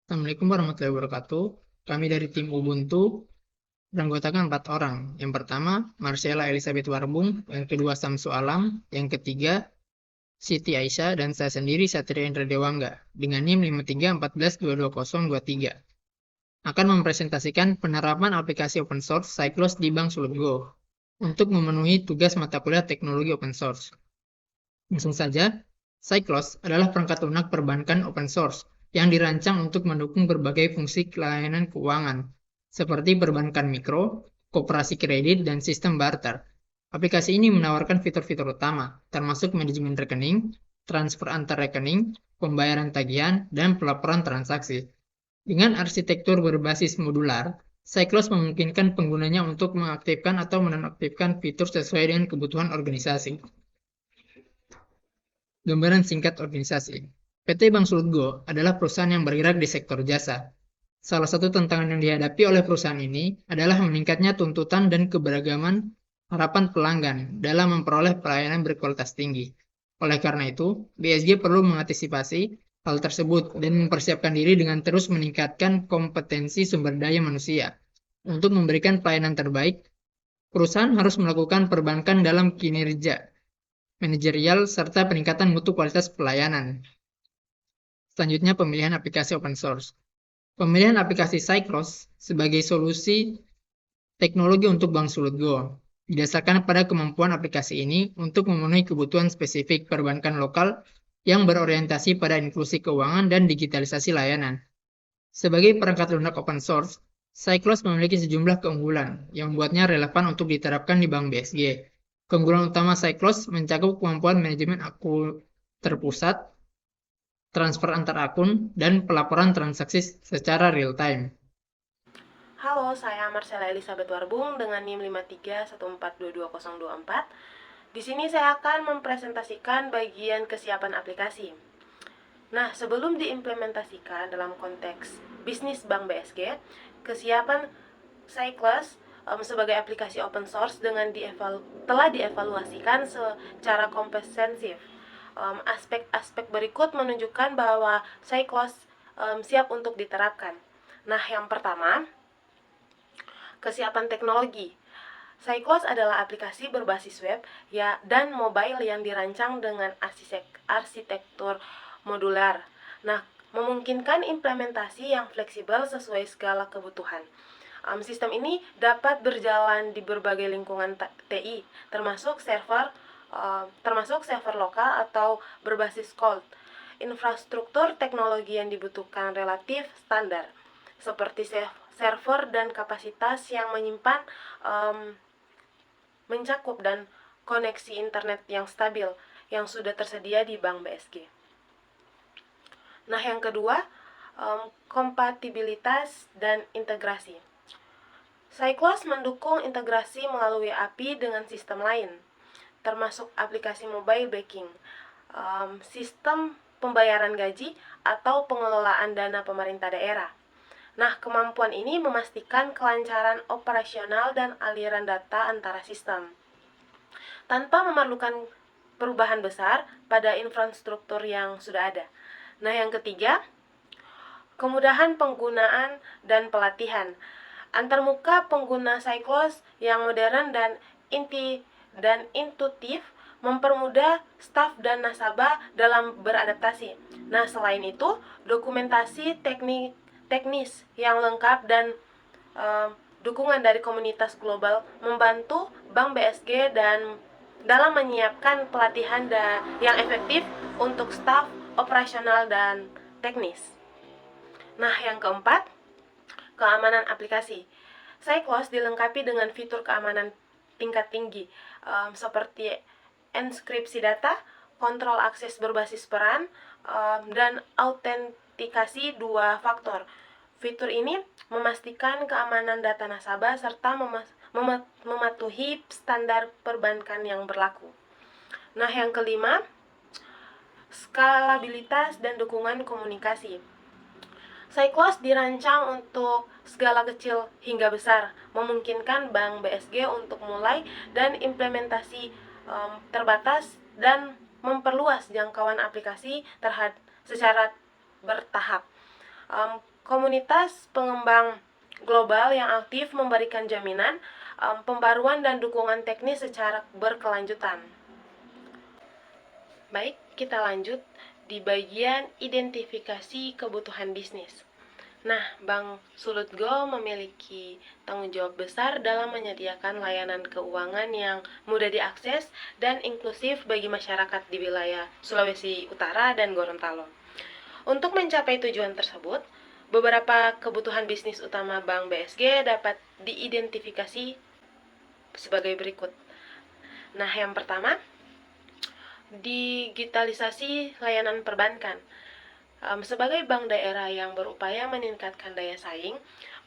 Assalamualaikum warahmatullahi wabarakatuh. Kami dari tim Ubuntu beranggotakan 4 orang. Yang pertama, Marcella Elizabeth Warbung. Yang kedua, Samsu Alam. Yang ketiga, Siti Aisyah. Dan saya sendiri, Satria Indra Dewangga. Dengan NIM 5314222023. Akan mempresentasikan penerapan aplikasi open source Cyclos di Bank Sulut Go untuk memenuhi tugas mata kuliah teknologi open source. Langsung saja, Cyclos adalah perangkat lunak perbankan open source yang dirancang untuk mendukung berbagai fungsi layanan keuangan, seperti perbankan mikro, koperasi kredit, dan sistem barter. Aplikasi ini menawarkan fitur-fitur utama, termasuk manajemen rekening, transfer antar rekening, pembayaran tagihan, dan pelaporan transaksi. Dengan arsitektur berbasis modular, Cyclos memungkinkan penggunanya untuk mengaktifkan atau menonaktifkan fitur sesuai dengan kebutuhan organisasi. Gambaran singkat organisasi. PT Bank Sulut Go adalah perusahaan yang bergerak di sektor jasa. Salah satu tantangan yang dihadapi oleh perusahaan ini adalah meningkatnya tuntutan dan keberagaman harapan pelanggan dalam memperoleh pelayanan berkualitas tinggi. Oleh karena itu, BSG perlu mengantisipasi hal tersebut dan mempersiapkan diri dengan terus meningkatkan kompetensi sumber daya manusia. Untuk memberikan pelayanan terbaik, perusahaan harus melakukan perbankan dalam kinerja manajerial, serta peningkatan mutu kualitas pelayanan. Selanjutnya, pemilihan aplikasi open source. Pemilihan aplikasi Cyclos sebagai solusi teknologi untuk Bank Sulut Go didasarkan pada kemampuan aplikasi ini untuk memenuhi kebutuhan spesifik perbankan lokal yang berorientasi pada inklusi keuangan dan digitalisasi layanan. Sebagai perangkat lunak open source, Cyclos memiliki sejumlah keunggulan yang membuatnya relevan untuk diterapkan di Bank BSG. Keunggulan utama Cyclos mencakup kemampuan manajemen akun terpusat, transfer antar akun, dan pelaporan transaksi secara real-time. Halo, saya Marcella Elizabeth Warbung dengan NIM 5314222024. Di sini saya akan mempresentasikan bagian kesiapan aplikasi. Nah, sebelum diimplementasikan dalam konteks bisnis Bank BSG, kesiapan Cyclos sebagai aplikasi open source telah dievaluasikan secara komprehensif. Aspek-aspek berikut menunjukkan bahwa Cyclos siap untuk diterapkan. Nah, yang pertama, kesiapan teknologi. Cyclos adalah aplikasi berbasis web dan mobile yang dirancang dengan arsitektur modular. Nah, memungkinkan implementasi yang fleksibel sesuai segala kebutuhan. Sistem ini dapat berjalan di berbagai lingkungan TI, termasuk server lokal atau berbasis cloud. Infrastruktur teknologi yang dibutuhkan relatif standar, seperti server dan kapasitas yang mencakup dan koneksi internet yang stabil yang sudah tersedia di Bank BSG. Nah, yang kedua, kompatibilitas dan integrasi. Cyclos mendukung integrasi melalui API dengan sistem lain, termasuk aplikasi mobile banking, sistem pembayaran gaji, atau pengelolaan dana pemerintah daerah. Nah, kemampuan ini memastikan kelancaran operasional dan aliran data antara sistem, tanpa memerlukan perubahan besar pada infrastruktur yang sudah ada. Nah, yang ketiga, kemudahan penggunaan dan pelatihan. Antarmuka pengguna Cyclos yang modern dan intuitif mempermudah staf dan nasabah dalam beradaptasi. Nah, selain itu, dokumentasi teknis yang lengkap dan dukungan dari komunitas global membantu Bank BSG dan dalam menyiapkan pelatihan yang efektif untuk staf operasional dan teknis. Nah, yang keempat, keamanan aplikasi. Cyclos dilengkapi dengan fitur keamanan tingkat tinggi, seperti enkripsi data, kontrol akses berbasis peran, dan autentikasi 2 faktor. Fitur ini memastikan keamanan data nasabah serta mematuhi standar perbankan yang berlaku. Nah, yang kelima, skalabilitas dan dukungan komunikasi. Cyclos dirancang untuk skala kecil hingga besar, memungkinkan Bank BSG untuk mulai dan implementasi terbatas dan memperluas jangkauan aplikasi secara bertahap. komunitas pengembang global yang aktif memberikan jaminan, pembaruan dan dukungan teknis secara berkelanjutan. Baik, kita lanjut di bagian identifikasi kebutuhan bisnis. Nah, Bank Sulutgo memiliki tanggung jawab besar dalam menyediakan layanan keuangan yang mudah diakses dan inklusif bagi masyarakat di wilayah Sulawesi Utara dan Gorontalo. Untuk mencapai tujuan tersebut, beberapa kebutuhan bisnis utama Bank BSG dapat diidentifikasi sebagai berikut. Nah, yang pertama, digitalisasi layanan perbankan. Sebagai bank daerah yang berupaya meningkatkan daya saing,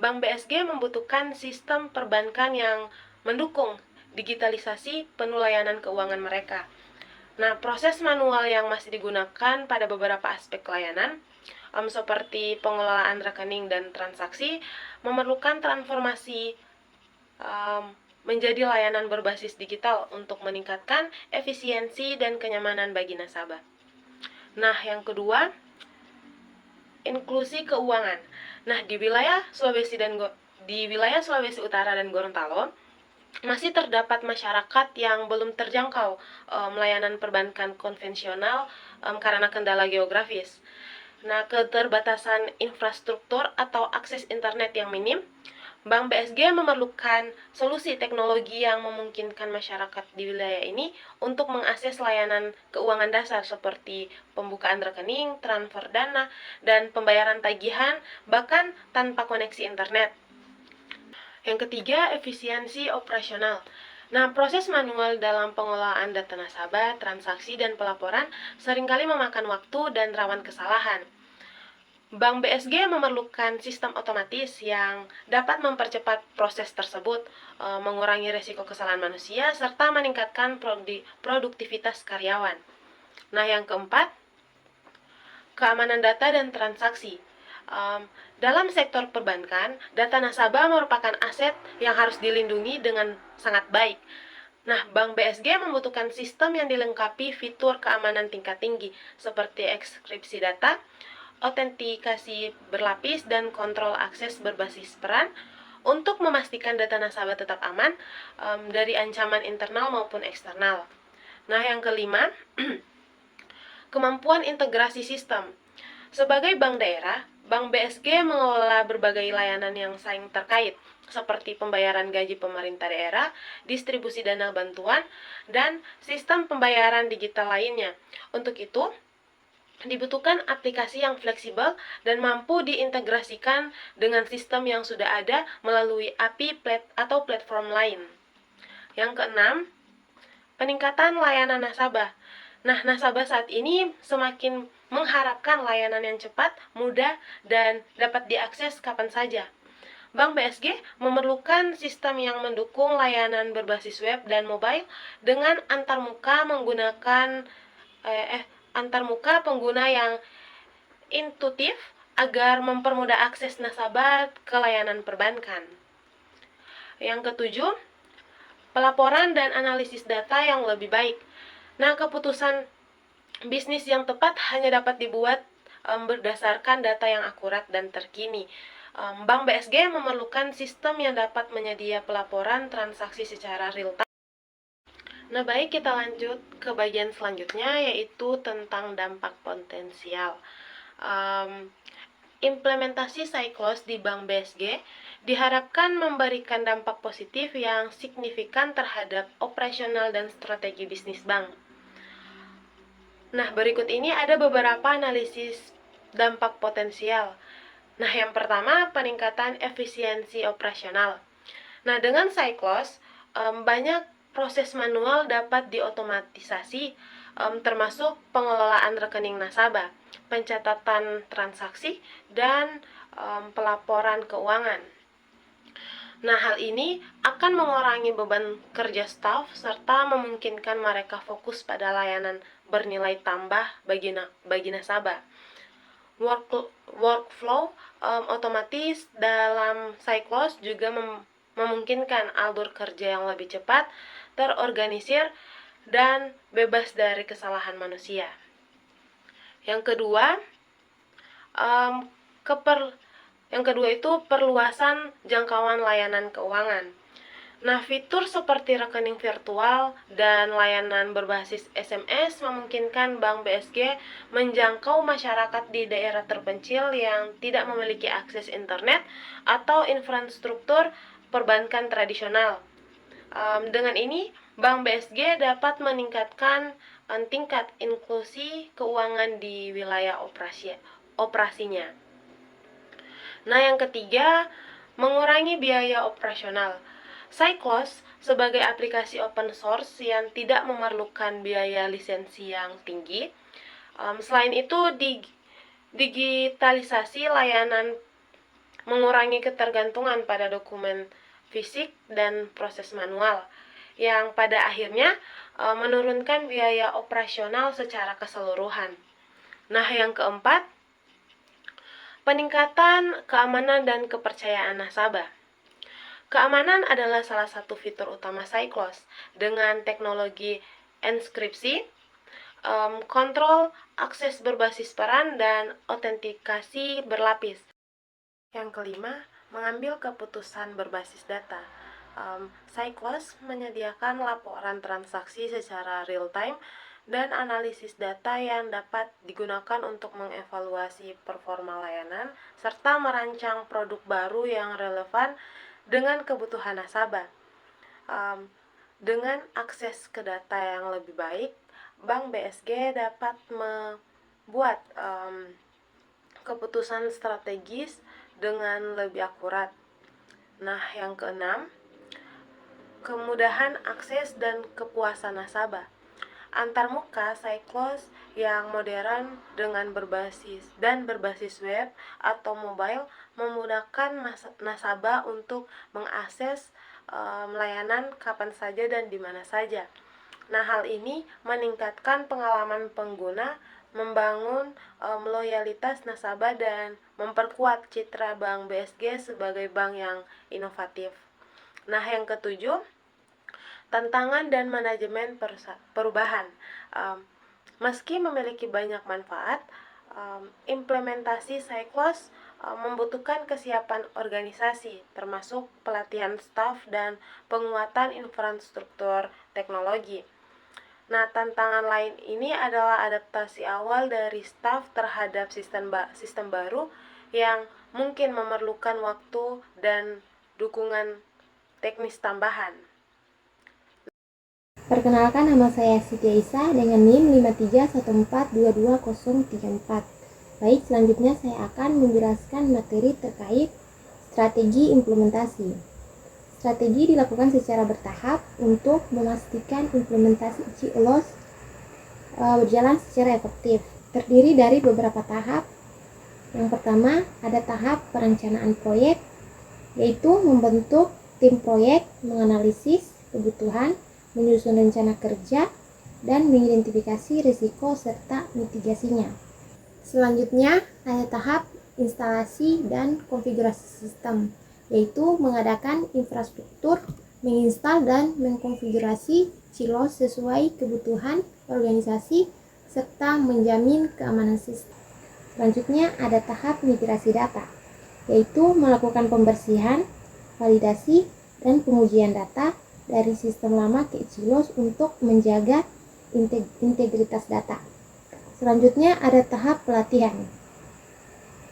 Bank BSG membutuhkan sistem perbankan yang mendukung digitalisasi penuh layanan keuangan mereka. Nah, proses manual yang masih digunakan pada beberapa aspek layanan, seperti pengelolaan rekening dan transaksi, memerlukan transformasi menjadi layanan berbasis digital untuk meningkatkan efisiensi dan kenyamanan bagi nasabah. Nah, yang kedua, inklusi keuangan. Nah, di wilayah Sulawesi Utara dan Gorontalo masih terdapat masyarakat yang belum terjangkau layanan perbankan konvensional karena kendala geografis. Nah, keterbatasan infrastruktur atau akses internet yang minim, Bank BSG memerlukan solusi teknologi yang memungkinkan masyarakat di wilayah ini untuk mengakses layanan keuangan dasar seperti pembukaan rekening, transfer dana, dan pembayaran tagihan bahkan tanpa koneksi internet. Yang ketiga, efisiensi operasional. Nah, proses manual dalam pengelolaan data nasabah, transaksi, dan pelaporan seringkali memakan waktu dan rawan kesalahan. Bank BSG memerlukan sistem otomatis yang dapat mempercepat proses tersebut, mengurangi risiko kesalahan manusia, serta meningkatkan produktivitas karyawan. Nah, yang keempat, keamanan data dan transaksi. Dalam sektor perbankan, data nasabah merupakan aset yang harus dilindungi dengan sangat baik. Nah, Bank BSG membutuhkan sistem yang dilengkapi fitur keamanan tingkat tinggi, seperti enkripsi data, autentikasi berlapis, dan kontrol akses berbasis peran untuk memastikan data nasabah tetap aman dari ancaman internal maupun eksternal. Nah, yang kelima, kemampuan integrasi sistem. Sebagai bank daerah, Bank BSG mengelola berbagai layanan yang saling terkait, seperti pembayaran gaji pemerintah daerah, distribusi dana bantuan, dan sistem pembayaran digital lainnya. Untuk itu, dibutuhkan aplikasi yang fleksibel dan mampu diintegrasikan dengan sistem yang sudah ada melalui API atau platform lain. Yang keenam, peningkatan layanan nasabah. Nah, nasabah saat ini semakin mengharapkan layanan yang cepat, mudah, dan dapat diakses kapan saja. Bank BSG memerlukan sistem yang mendukung layanan berbasis web dan mobile dengan antarmuka pengguna yang intuitif agar mempermudah akses nasabah ke layanan perbankan. Yang ketujuh, pelaporan dan analisis data yang lebih baik. Nah, keputusan bisnis yang tepat hanya dapat dibuat berdasarkan data yang akurat dan terkini. Bank BSG memerlukan sistem yang dapat menyedia pelaporan transaksi secara real time. Nah, baik, kita lanjut ke bagian selanjutnya, yaitu tentang dampak potensial. Implementasi Cyclos di Bank BSG diharapkan memberikan dampak positif yang signifikan terhadap operasional dan strategi bisnis bank. Nah, berikut ini ada beberapa analisis dampak potensial. Nah, yang pertama, peningkatan efisiensi operasional. Nah, dengan Cyclos, banyak proses manual dapat diotomatisasi, termasuk pengelolaan rekening nasabah, pencatatan transaksi, dan pelaporan keuangan. Nah, hal ini akan mengurangi beban kerja staf serta memungkinkan mereka fokus pada layanan bernilai tambah bagi nasabah. Workflow otomatis dalam Cyclos juga memungkinkan alur kerja yang lebih cepat, terorganisir, dan bebas dari kesalahan manusia. Yang kedua, Yang kedua itu perluasan jangkauan layanan keuangan. Nah, fitur seperti rekening virtual dan layanan berbasis SMS memungkinkan Bank BSG menjangkau masyarakat di daerah terpencil yang tidak memiliki akses internet atau infrastruktur perbankan tradisional. Dengan ini, Bank BSG dapat meningkatkan tingkat inklusi keuangan di wilayah operasinya. Nah, yang ketiga, mengurangi biaya operasional. Cyclos sebagai aplikasi open source yang tidak memerlukan biaya lisensi yang tinggi. Selain itu, digitalisasi layanan mengurangi ketergantungan pada dokumen fisik dan proses manual, yang pada akhirnya menurunkan biaya operasional secara keseluruhan. Nah, yang keempat, peningkatan keamanan dan kepercayaan nasabah. Keamanan adalah salah satu fitur utama Cyclos. Dengan teknologi enskripsi, kontrol akses berbasis peran, dan autentikasi berlapis. Yang kelima, mengambil keputusan berbasis data. Cyclos menyediakan laporan transaksi secara real-time dan analisis data yang dapat digunakan untuk mengevaluasi performa layanan serta merancang produk baru yang relevan dengan kebutuhan nasabah. Dengan akses ke data yang lebih baik, Bank BSG dapat membuat keputusan strategis dengan lebih akurat. Nah, yang keenam, kemudahan akses dan kepuasan nasabah. Antarmuka Cyclos yang modern dengan berbasis web atau mobile memudahkan nasabah untuk mengakses layanan kapan saja dan di mana saja. Nah, hal ini meningkatkan pengalaman pengguna, membangun loyalitas nasabah, dan memperkuat citra Bank BSG sebagai bank yang inovatif. Nah, yang ketujuh, tantangan dan manajemen perubahan. Meski memiliki banyak manfaat, implementasi Cyclos membutuhkan kesiapan organisasi, termasuk pelatihan staf dan penguatan infrastruktur teknologi. Nah, tantangan lain ini adalah adaptasi awal dari staf terhadap sistem baru yang mungkin memerlukan waktu dan dukungan teknis tambahan. Perkenalkan, nama saya Siti Aisyah dengan NIM 5314222034. Baik, selanjutnya saya akan menjelaskan materi terkait strategi implementasi. Strategi dilakukan secara bertahap untuk memastikan implementasi Cyclos berjalan secara efektif. Terdiri dari beberapa tahap. Yang pertama, ada tahap perencanaan proyek, yaitu membentuk tim proyek, menganalisis kebutuhan, menyusun rencana kerja, dan mengidentifikasi risiko serta mitigasinya. Selanjutnya, ada tahap instalasi dan konfigurasi sistem, yaitu mengadakan infrastruktur, menginstal dan mengkonfigurasi Cyclos sesuai kebutuhan organisasi, serta menjamin keamanan sistem. Selanjutnya, ada tahap migrasi data, yaitu melakukan pembersihan, validasi, dan pengujian data dari sistem lama ke Cyclos untuk menjaga integritas data. Selanjutnya ada tahap pelatihan.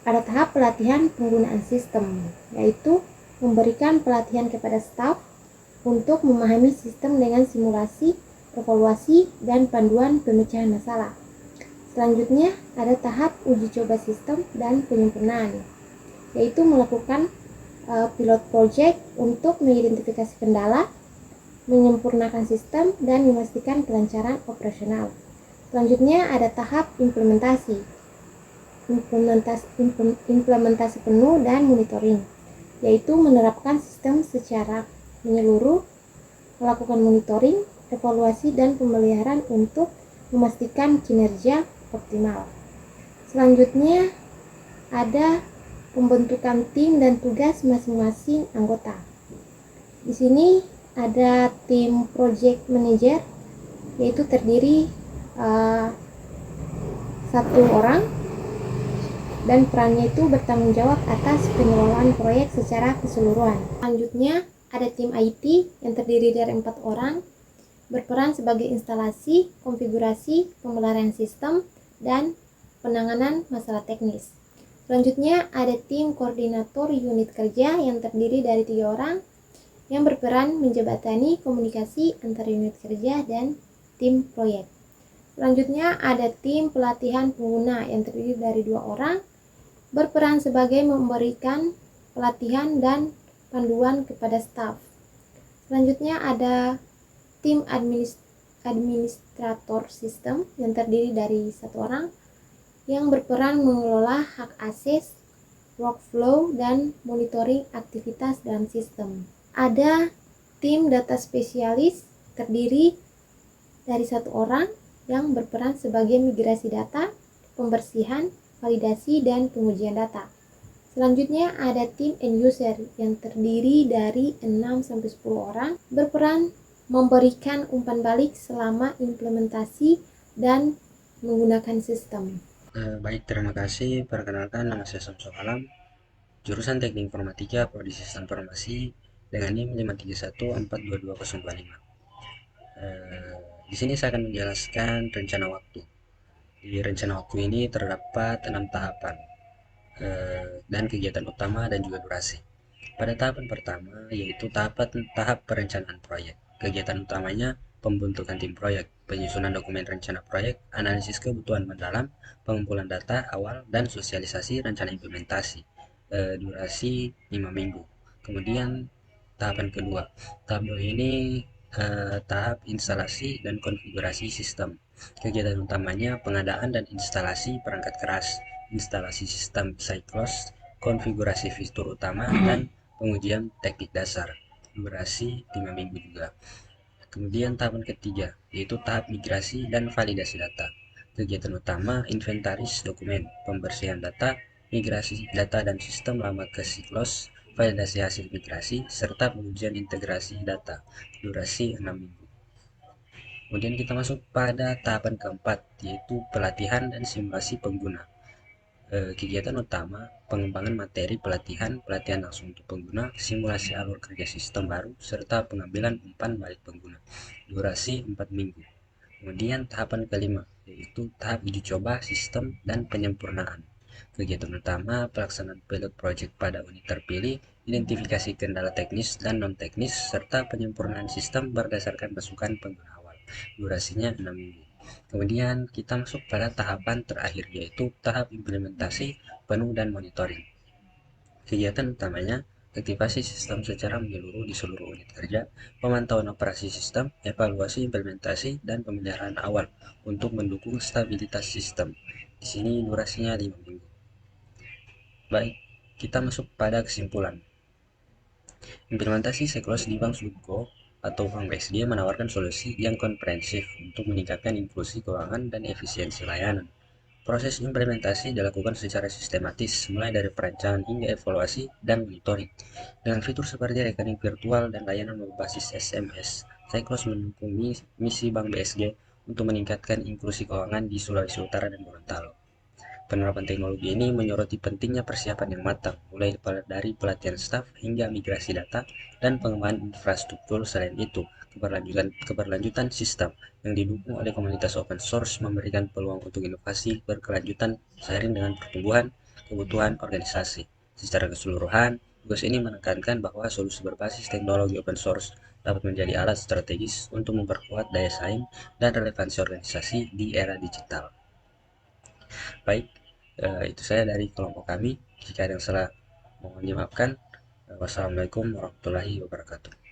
Ada tahap pelatihan penggunaan sistem, yaitu memberikan pelatihan kepada staf untuk memahami sistem dengan simulasi, evaluasi, dan panduan pemecahan masalah. Selanjutnya ada tahap uji coba sistem dan penyempurnaan, yaitu melakukan pilot project untuk mengidentifikasi kendala, menyempurnakan sistem, dan memastikan kelancaran operasional. Selanjutnya ada tahap implementasi penuh dan monitoring, yaitu menerapkan sistem secara menyeluruh, melakukan monitoring, evaluasi, dan pemeliharaan untuk memastikan kinerja optimal. Selanjutnya ada pembentukan tim dan tugas masing-masing anggota. Di sini ada tim project manager, yaitu terdiri 1 orang, dan perannya itu bertanggung jawab atas pengelolaan proyek secara keseluruhan. Selanjutnya, ada tim IT yang terdiri dari 4 orang, berperan sebagai instalasi, konfigurasi, pemeliharaan sistem, dan penanganan masalah teknis. Selanjutnya, ada tim koordinator unit kerja yang terdiri dari 3 orang, yang berperan menjembatani komunikasi antara unit kerja dan tim proyek. Selanjutnya, ada tim pelatihan pengguna yang terdiri dari 2 orang, berperan sebagai memberikan pelatihan dan panduan kepada staf. Selanjutnya ada tim administrator sistem yang terdiri dari 1 orang yang berperan mengelola hak akses, workflow, dan monitoring aktivitas dalam sistem. Ada tim data spesialis terdiri dari 1 orang yang berperan sebagai migrasi data, pembersihan, validasi, dan pengujian data. Selanjutnya ada tim end user yang terdiri dari 6-10 orang, berperan memberikan umpan balik selama implementasi dan menggunakan sistem. Baik, terima kasih. Perkenalkan, nama saya Samsul Alam, jurusan Teknik Informatika, Prodi Sistem Informasi dengan NIM 531422025. Di sini saya akan menjelaskan rencana waktu. Di rencana waktu ini terdapat 6 tahapan dan kegiatan utama dan juga durasi. Pada tahapan pertama yaitu tahap perencanaan proyek. Kegiatan utamanya pembentukan tim proyek, penyusunan dokumen rencana proyek, analisis kebutuhan mendalam, pengumpulan data awal, dan sosialisasi rencana implementasi. Durasi 5 minggu. Kemudian tahapan kedua. Tahap 2 ini tahap instalasi dan konfigurasi sistem. Kegiatan utamanya pengadaan dan instalasi perangkat keras, instalasi sistem Cyclos, konfigurasi fitur utama, dan pengujian teknik dasar. Durasi 5 minggu juga. Kemudian tahapan ketiga, yaitu tahap migrasi dan validasi data. Kegiatan utama inventaris dokumen, pembersihan data, migrasi data dan sistem lama ke Cyclos, validasi hasil migrasi, serta pengujian integrasi data. Durasi 6 minggu. Kemudian kita masuk pada tahapan keempat, yaitu pelatihan dan simulasi pengguna. Kegiatan utama pengembangan materi pelatihan langsung untuk pengguna, simulasi alur kerja sistem baru, serta pengambilan umpan balik pengguna. Durasi 4 minggu. Kemudian tahapan kelima, yaitu tahap uji coba sistem dan penyempurnaan. Kegiatan utama pelaksanaan pilot project pada unit terpilih, identifikasi kendala teknis dan non-teknis, serta penyempurnaan sistem berdasarkan masukan pengguna awal. Durasinya 6 minggu. Kemudian kita masuk pada tahapan terakhir, yaitu tahap implementasi, penuh, dan monitoring. Kegiatan utamanya aktivasi sistem secara menyeluruh di seluruh unit kerja, pemantauan operasi sistem, evaluasi implementasi, dan pemeliharaan awal untuk mendukung stabilitas sistem. Di sini durasinya 5 minggu. Baik, kita masuk pada kesimpulan. Implementasi Cyclos di Bank Sudco atau Bank BSD menawarkan solusi yang komprehensif untuk meningkatkan inklusi keuangan dan efisiensi layanan. Proses implementasi dilakukan secara sistematis, mulai dari perencanaan hingga evaluasi dan monitoring. Dengan fitur seperti rekening virtual dan layanan berbasis SMS, Cyclos mendukung misi Bank BSG untuk meningkatkan inklusi keuangan di Sulawesi Utara dan Gorontalo. Penerapan teknologi ini menyoroti pentingnya persiapan yang matang, mulai dari pelatihan staf hingga migrasi data dan pengembangan infrastruktur. Selain itu, keberlanjutan sistem yang didukung oleh komunitas open source memberikan peluang untuk inovasi berkelanjutan seiring dengan pertumbuhan kebutuhan organisasi. Secara keseluruhan, tugas ini menekankan bahwa solusi berbasis teknologi open source dapat menjadi alat strategis untuk memperkuat daya saing dan relevansi organisasi di era digital. Baik, itu saya dari kelompok kami. Jika ada yang salah, mohon dimaafkan. Wassalamualaikum warahmatullahi wabarakatuh.